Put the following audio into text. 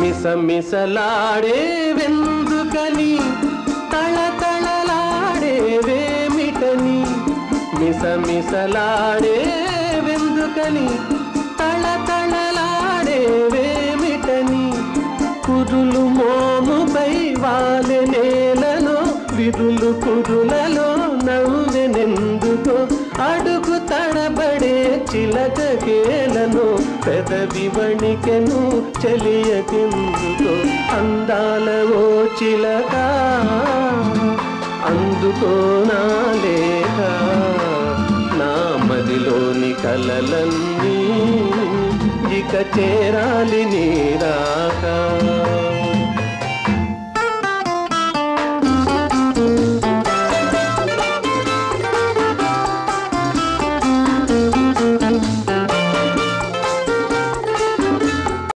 మిసమిసలాడే వెందుకని తళతళలాడే వేమిటని మిసమిసలాడే వెందుకని తళతళలాడే వేమిటని కురులు మోముపై వాలె నేలలో విరులు కురులలో నవ్వెనెందుకో అడుగు తడబడే చిలకకేలను పెదవి వణికెను చెలియకెందుకో అందాల ఓ చిలక అందుకో నా లేఖ నా మదిలోని కలలన్నీ ఇక చేరాలి నీరా